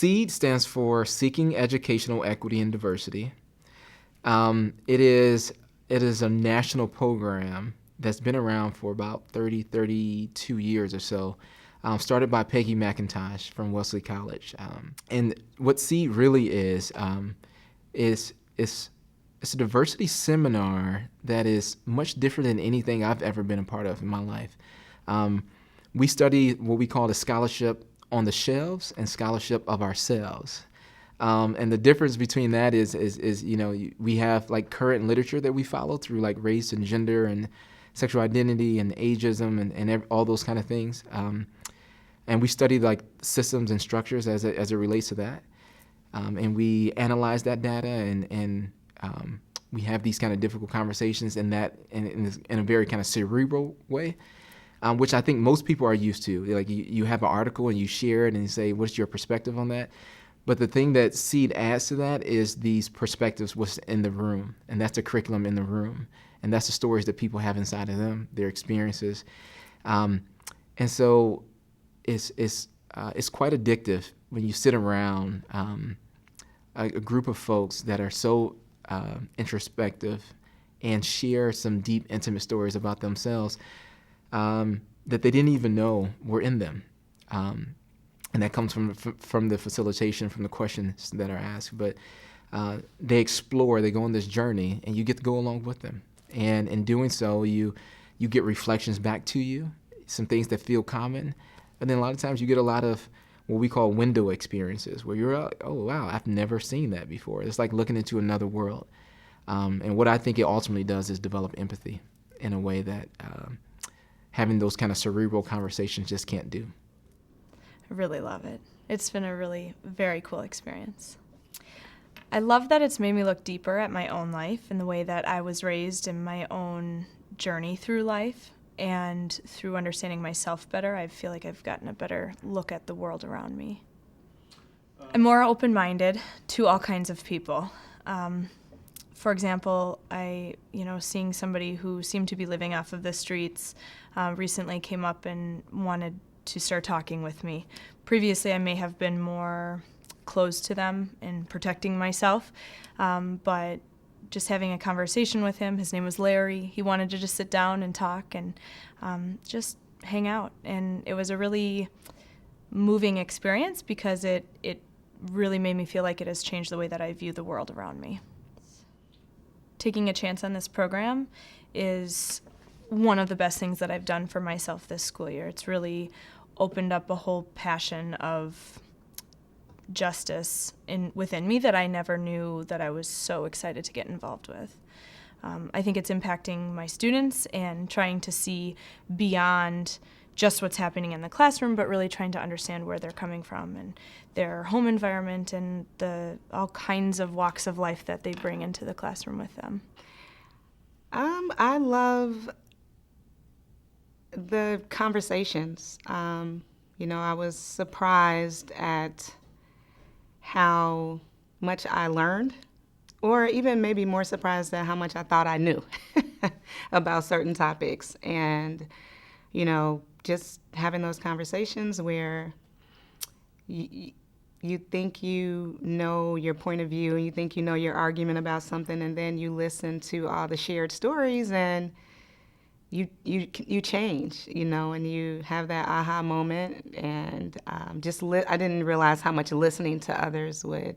SEED stands for Seeking Educational Equity and Diversity. It is a national program that's been around for about 32 years or so, started by Peggy McIntosh from Wesley College. And what SEED really is it's a diversity seminar that is much different than anything I've ever been a part of in my life. We study what we call the scholarship on the shelves and scholarship of ourselves. And the difference between that is we have like current literature that we follow through like race and gender and sexual identity and ageism and all those kind of things. And we study like systems and structures as it relates to that. And we analyze that data and we have these kind of difficult conversations in a very kind of cerebral way. Which I think most people are used to. Like you have an article and you share it and you say, what's your perspective on that? But the thing that SEED adds to that is these perspectives, what's in the room. And that's the curriculum in the room. And that's the stories that people have inside of them, their experiences. And so it's quite addictive when you sit around a group of folks that are so introspective and share some deep, intimate stories about themselves that they didn't even know were in them. And that comes from the facilitation, from the questions that are asked. But they go on this journey, and you get to go along with them. And in doing so, you get reflections back to you, some things that feel common. And then a lot of times you get a lot of what we call window experiences, where you're like, oh, wow, I've never seen that before. It's like looking into another world. And what I think it ultimately does is develop empathy in a way that having those kind of cerebral conversations just can't do. I really love it. It's been a really very cool experience. I love that it's made me look deeper at my own life and the way that I was raised and my own journey through life. And through understanding myself better, I feel like I've gotten a better look at the world around me. I'm more open-minded to all kinds of people. For example, seeing somebody who seemed to be living off of the streets recently came up and wanted to start talking with me. Previously, I may have been more closed to them and protecting myself, but just having a conversation with him, his name was Larry, he wanted to just sit down and talk and just hang out. And it was a really moving experience because it really made me feel like it has changed the way that I view the world around me. Taking a chance on this program is one of the best things that I've done for myself this school year. It's really opened up a whole passion of justice within me that I never knew that I was so excited to get involved with. I think it's impacting my students and trying to see beyond just what's happening in the classroom, but really trying to understand where they're coming from and their home environment and all kinds of walks of life that they bring into the classroom with them. I love the conversations. I was surprised at how much I learned, or even maybe more surprised at how much I thought I knew about certain topics. And, just having those conversations where you think you know your point of view and you think you know your argument about something, and then you listen to all the shared stories and you change, and you have that aha moment. And I didn't realize how much listening to others would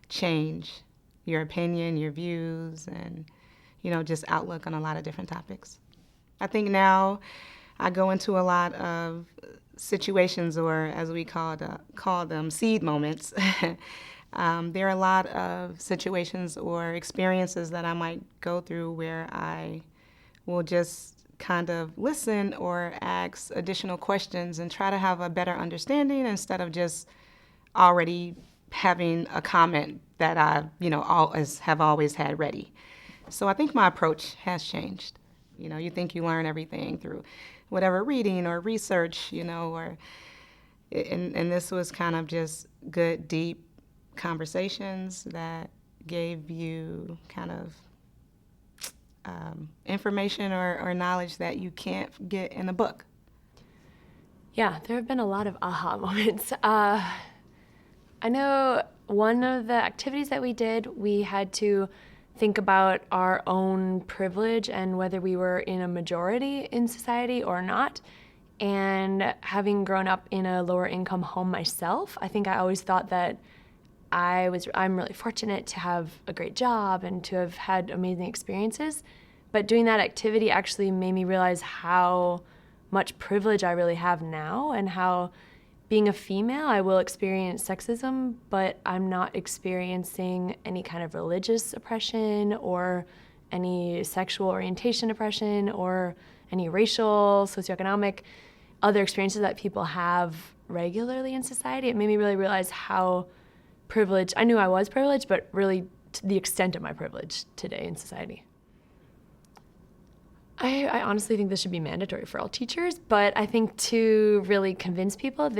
change your opinion, your views, and, just outlook on a lot of different topics. I think now I go into a lot of situations, or as we call them, seed moments. There are a lot of situations or experiences that I might go through where I will just kind of listen or ask additional questions and try to have a better understanding instead of just already having a comment that I, have always had ready. So I think my approach has changed. You think you learn everything through whatever reading or research, and this was kind of just good, deep conversations that gave you kind of information or knowledge that you can't get in a book. Yeah, there have been a lot of aha moments. I know one of the activities that we did, we had to think about our own privilege and whether we were in a majority in society or not. And having grown up in a lower income home myself, I think I always thought that I'm really fortunate to have a great job and to have had amazing experiences. But doing that activity actually made me realize how much privilege I really have now, and how being a female, I will experience sexism, but I'm not experiencing any kind of religious oppression or any sexual orientation oppression or any racial, socioeconomic, other experiences that people have regularly in society. It made me really realize how privileged, I knew I was privileged, but really to the extent of my privilege today in society. I honestly think this should be mandatory for all teachers, but I think to really convince people,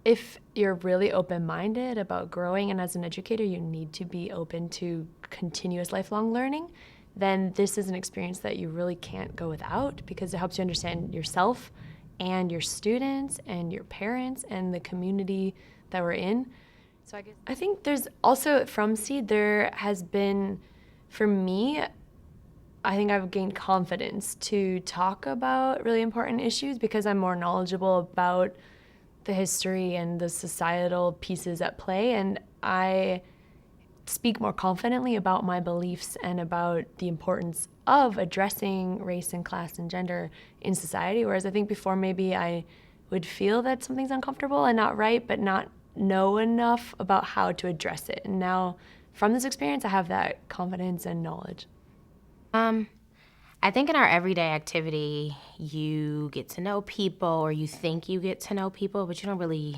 if you're really open-minded about growing, and as an educator you need to be open to continuous lifelong learning, then this is an experience that you really can't go without, because it helps you understand yourself and your students and your parents and the community that we're in. So I think there's also, from Seed, there has been, for me, I think I've gained confidence to talk about really important issues because I'm more knowledgeable about the history and the societal pieces at play, and I speak more confidently about my beliefs and about the importance of addressing race and class and gender in society, whereas I think before maybe I would feel that something's uncomfortable and not right, but not know enough about how to address it. And now, from this experience, I have that confidence and knowledge. I think in our everyday activity, you get to know people, or you think you get to know people, but you don't really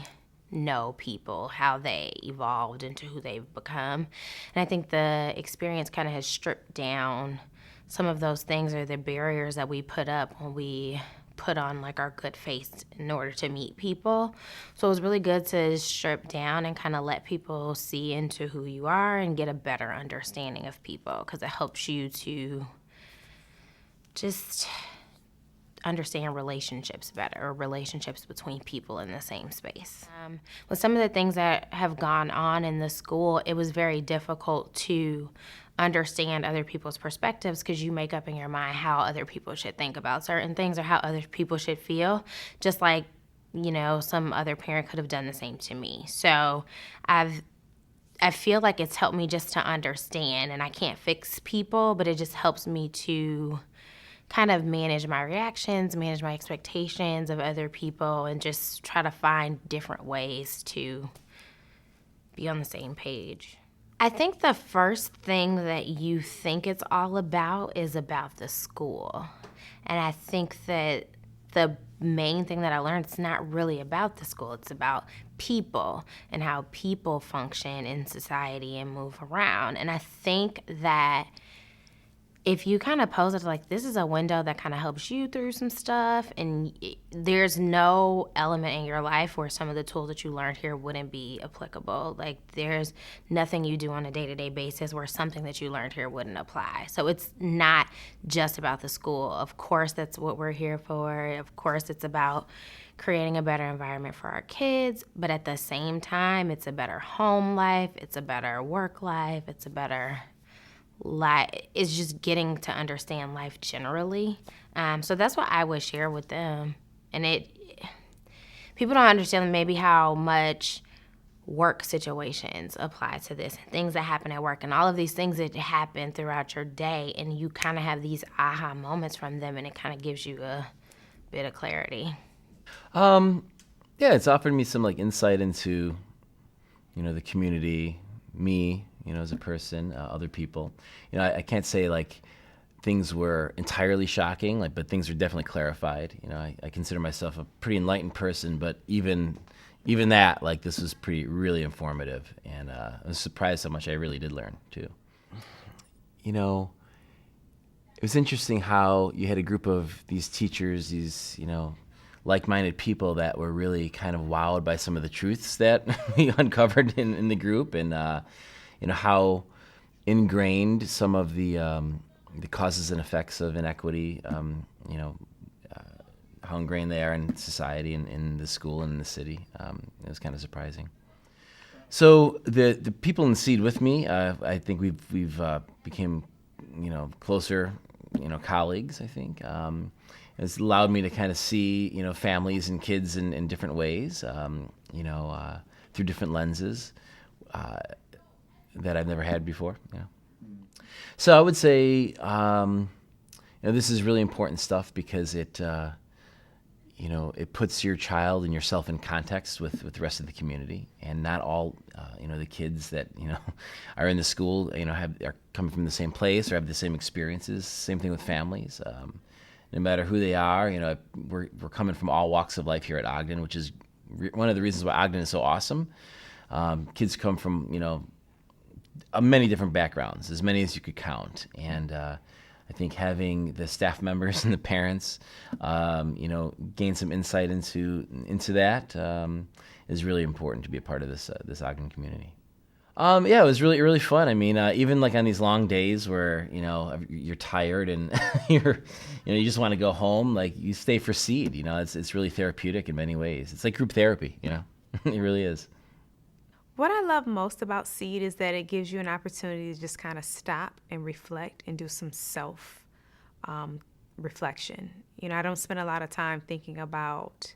know people, how they evolved into who they've become. And I think the experience kind of has stripped down some of those things, or the barriers that we put up when we put on like our good face in order to meet people. So it was really good to strip down and kind of let people see into who you are and get a better understanding of people, because it helps you to just understand relationships better, or relationships between people in the same space. With some of the things that have gone on in the school, it was very difficult to understand other people's perspectives, because you make up in your mind how other people should think about certain things or how other people should feel, just like, you know, some other parent could have done the same to me. So I feel like it's helped me just to understand, and I can't fix people, but it just helps me to kind of manage my reactions, manage my expectations of other people, and just try to find different ways to be on the same page. I think the first thing that you think it's all about is about the school. And I think that the main thing that I learned, it's not really about the school. It's about people and how people function in society and move around. And I think that if you kind of pose it like this is a window that kind of helps you through some stuff, and there's no element in your life where some of the tools that you learned here wouldn't be applicable. Like, there's nothing you do on a day-to-day basis where something that you learned here wouldn't apply. So it's not just about the school. Of course, that's what we're here for. Of course, it's about creating a better environment for our kids, but at the same time, it's a better home life, it's a better work life, it's a better life. It's just getting to understand life generally. So that's what I would share with them. And people don't understand maybe how much work situations apply to this, things that happen at work, and all of these things that happen throughout your day, and you kind of have these aha moments from them, and it kind of gives you a bit of clarity. Yeah, it's offered me some like insight into, you know, the community, me, you know, as a person, other people. You know, I can't say like things were entirely shocking, like, but things were definitely clarified. You know, I consider myself a pretty enlightened person, but even that, like, this was really informative, and I was surprised how much I really did learn too. You know, it was interesting how you had a group of these teachers, these, you know, like-minded people that were really kind of wowed by some of the truths that we uncovered in the group, and you know, how ingrained some of the causes and effects of inequity, you know, how ingrained they are in society and in the school and in the city. It was kind of surprising. So the people in Seed with me, I think we've became closer colleagues. I think it's allowed me to kind of see families and kids in different ways, through different lenses that I've never had before. So I would say this is really important stuff because it puts your child and yourself in context with the rest of the community, and not all the kids that are in the school are coming from the same place or have the same experiences. Same thing with families. No matter who they are, we're coming from all walks of life here at Ogden, which is one of the reasons why Ogden is so awesome. Kids come from many different backgrounds, as many as you could count, and I think having the staff members and the parents, gain some insight into that is really important to be a part of this Ogden community. It was really fun. I mean, even like on these long days where you're tired and you just want to go home, like you stay for Seed. It's really therapeutic in many ways. It's like group therapy. It really is. What I love most about Seed is that it gives you an opportunity to just kind of stop and reflect and do some self reflection. I don't spend a lot of time thinking about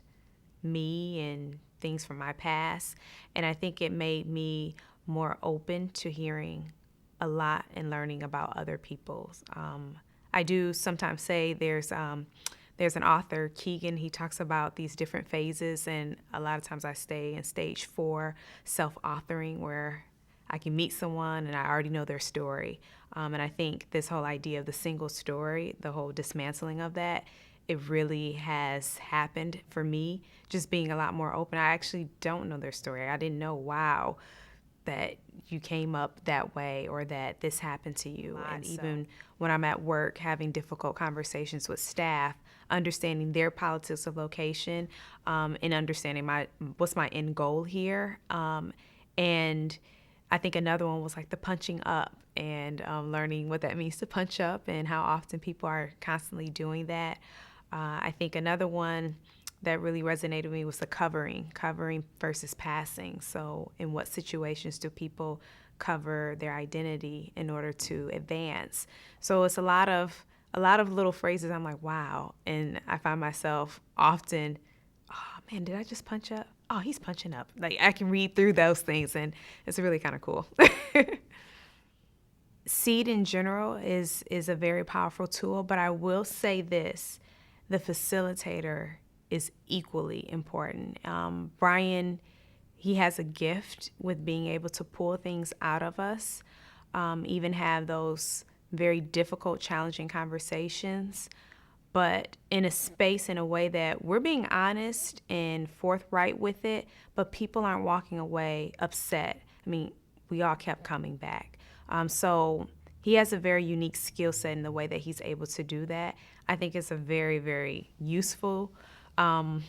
me and things from my past, and I think it made me more open to hearing a lot and learning about other people's. I do sometimes say there's an author, Keegan, he talks about these different phases, and a lot of times I stay in stage 4, self-authoring, where I can meet someone and I already know their story. And I think this whole idea of the single story, the whole dismantling of that, it really has happened for me, just being a lot more open. I actually don't know their story. I didn't know, wow, that you came up that way or that this happened to you. And even when I'm at work having difficult conversations with staff, understanding their politics of location, and understanding what's my end goal here. And I think another one was like the punching up and learning what that means to punch up and how often people are constantly doing that. I think another one that really resonated with me was the covering versus passing. So in what situations do people cover their identity in order to advance? So it's a lot of little phrases I'm like, wow. And I find myself often, oh man, did I just punch up? Oh, he's punching up. Like I can read through those things, and it's really kind of cool. Seed in general is a very powerful tool, but I will say this, the facilitator is equally important. Brian, he has a gift with being able to pull things out of us, even have those very difficult, challenging conversations, but in a space, in a way that we're being honest and forthright with it, but people aren't walking away upset. I mean, we all kept coming back. So he has a very unique skill set in the way that he's able to do that. I think it's a very, very useful, I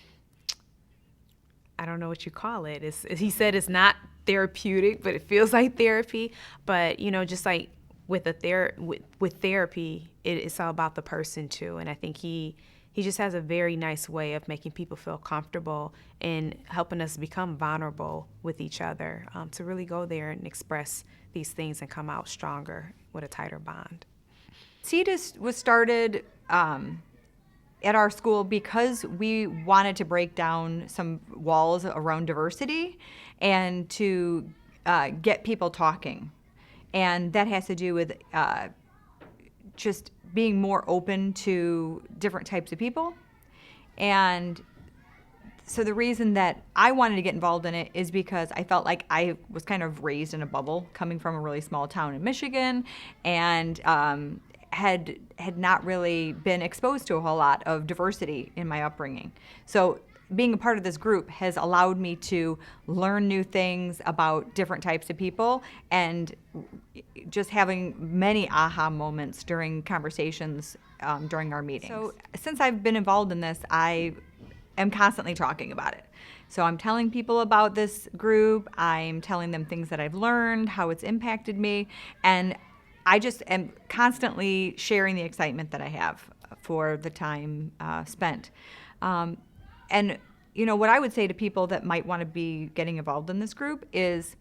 don't know what you call it. He said it's not therapeutic, but it feels like therapy. But, just like with therapy, it's all about the person too. And I think he just has a very nice way of making people feel comfortable and helping us become vulnerable with each other, to really go there and express these things and come out stronger with a tighter bond. Seed was started at our school because we wanted to break down some walls around diversity and to get people talking. And that has to do with just being more open to different types of people. And so the reason that I wanted to get involved in it is because I felt like I was kind of raised in a bubble, coming from a really small town in Michigan, and had not really been exposed to a whole lot of diversity in my upbringing. So being a part of this group has allowed me to learn new things about different types of people, and just having many aha moments during conversations during our meetings. So since I've been involved in this, I am constantly talking about it. So I'm telling people about this group, I'm telling them things that I've learned, how it's impacted me, and I just am constantly sharing the excitement that I have for the time spent. And, you know, what I would say to people that might want to be getting involved in this group is,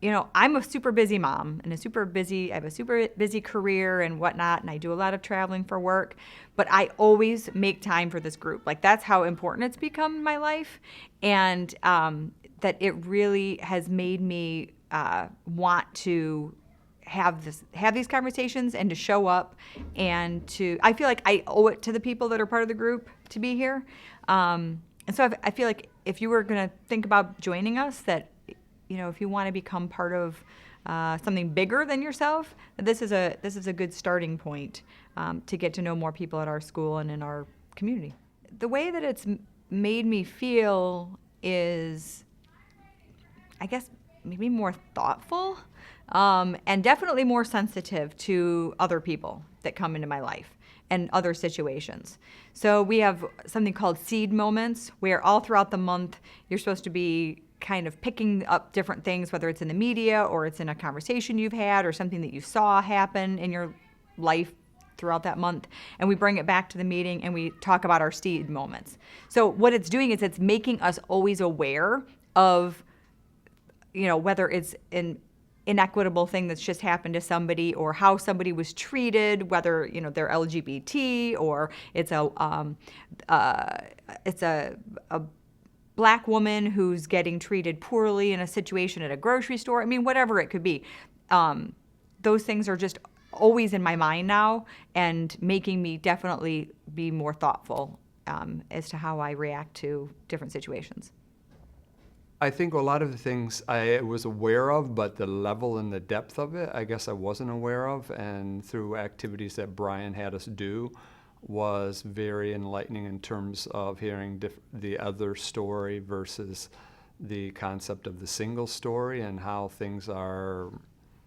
you know, I'm a super busy mom and I have a super busy career and whatnot, and I do a lot of traveling for work, but I always make time for this group. Like, that's how important it's become in my life. And that it really has made me want to have these conversations and to show up, and I feel like I owe it to the people that are part of the group to be here. And so I feel like if you were going to think about joining us, that, you know, if you want to become part of something bigger than yourself, this is a good starting point to get to know more people at our school and in our community. The way that it's made me feel is, I guess, maybe more thoughtful, and definitely more sensitive to other people that come into my life and other situations. So we have something called seed moments, where all throughout the month you're supposed to be kind of picking up different things, whether it's in the media or it's in a conversation you've had or something that you saw happen in your life throughout that month, and we bring it back to the meeting and we talk about our seed moments. So what it's doing is it's making us always aware of, you know, whether it's an inequitable thing that's just happened to somebody, or how somebody was treated, whether, you know, they're LGBT, or it's a Black woman who's getting treated poorly in a situation at a grocery store. I mean, whatever it could be. Those things are just always in my mind now, and making me definitely be more thoughtful as to how I react to different situations. I think a lot of the things I was aware of, but the level and the depth of it, I guess I wasn't aware of. And through activities that Brian had us do, was very enlightening in terms of hearing the other story versus the concept of the single story, and how things are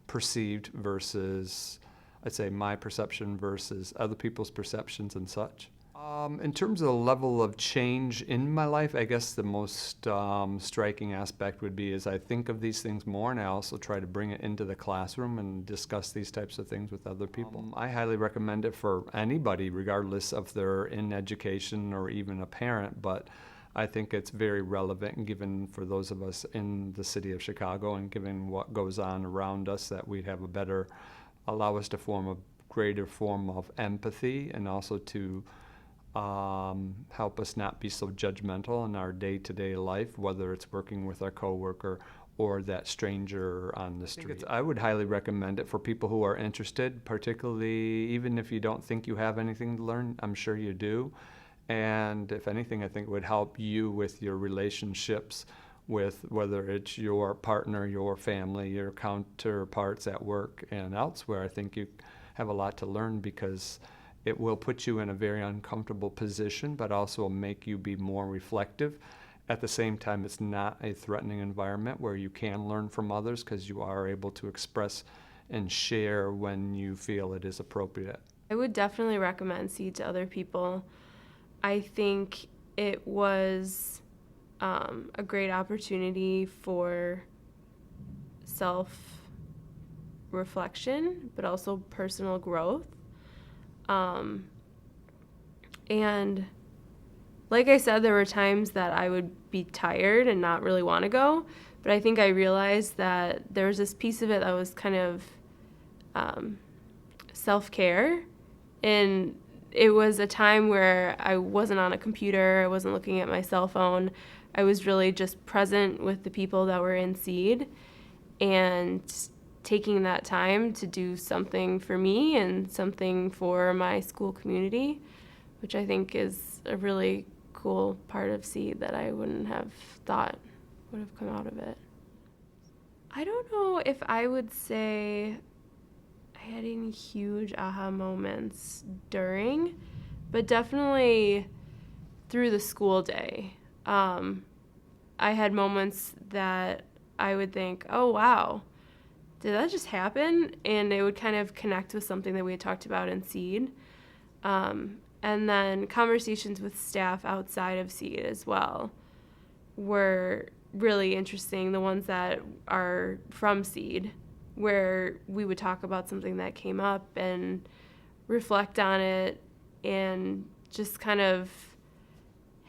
perceived versus, I'd say, my perception versus other people's perceptions and such. In terms of the level of change in my life, I guess the most striking aspect would be as I think of these things more, and I also try to bring it into the classroom and discuss these types of things with other people. I highly recommend it for anybody, regardless if they're in education or even a parent, but I think it's very relevant, given for those of us in the city of Chicago, and given what goes on around us, that we'd have allow us to form a greater form of empathy, and also to help us not be so judgmental in our day-to-day life, whether it's working with our coworker or that stranger on the street. I would highly recommend it for people who are interested, particularly even if you don't think you have anything to learn. I'm sure you do. And if anything, I think it would help you with your relationships with whether it's your partner, your family, your counterparts at work and elsewhere. I think you have a lot to learn, because it will put you in a very uncomfortable position, but also make you be more reflective. At the same time, it's not a threatening environment, where you can learn from others, because you are able to express and share when you feel it is appropriate. I would definitely recommend Seed to other people. I think it was a great opportunity for self-reflection, but also personal growth. And like I said, there were times that I would be tired and not really want to go, but I think I realized that there was this piece of it that was kind of self-care, and it was a time where I wasn't on a computer, I wasn't looking at my cell phone, I was really just present with the people that were in Seed, and taking that time to do something for me and something for my school community, which I think is a really cool part of Seed that I wouldn't have thought would have come out of it. I don't know if I would say I had any huge aha moments during, but definitely through the school day. I had moments that I would think, oh, wow, did that just happen? And it would kind of connect with something that we had talked about in Seed. And then conversations with staff outside of Seed as well were really interesting, the ones that are from Seed, where we would talk about something that came up and reflect on it and just kind of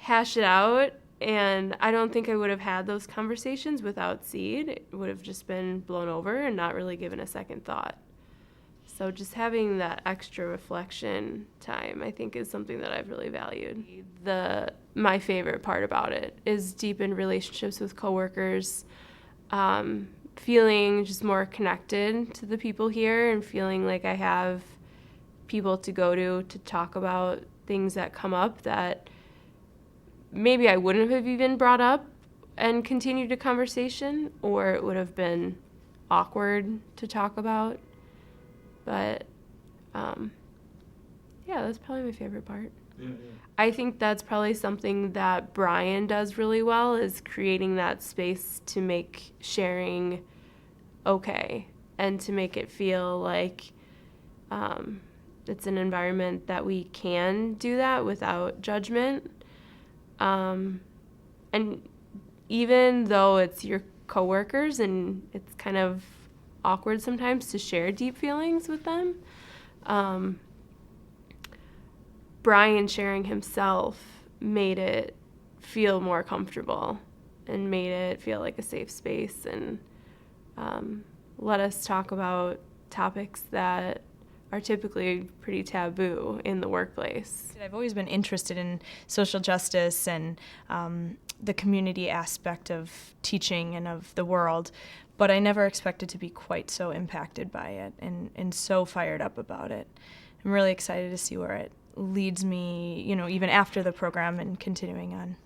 hash it out. And I don't think I would have had those conversations without Seed. It would have just been blown over and not really given a second thought. So just having that extra reflection time, I think, is something that I've really valued. My favorite part about it is deepened relationships with coworkers, feeling just more connected to the people here and feeling like I have people to go to talk about things that come up that maybe I wouldn't have even brought up and continued a conversation, or it would have been awkward to talk about. But yeah, that's probably my favorite part. Yeah. I think that's probably something that Brian does really well, is creating that space to make sharing okay and to make it feel like it's an environment that we can do that without judgment. And even though it's your coworkers and it's kind of awkward sometimes to share deep feelings with them, Brian sharing himself made it feel more comfortable and made it feel like a safe space, and let us talk about topics that are typically pretty taboo in the workplace. I've always been interested in social justice and the community aspect of teaching and of the world, but I never expected to be quite so impacted by it and so fired up about it. I'm really excited to see where it leads me, even after the program and continuing on.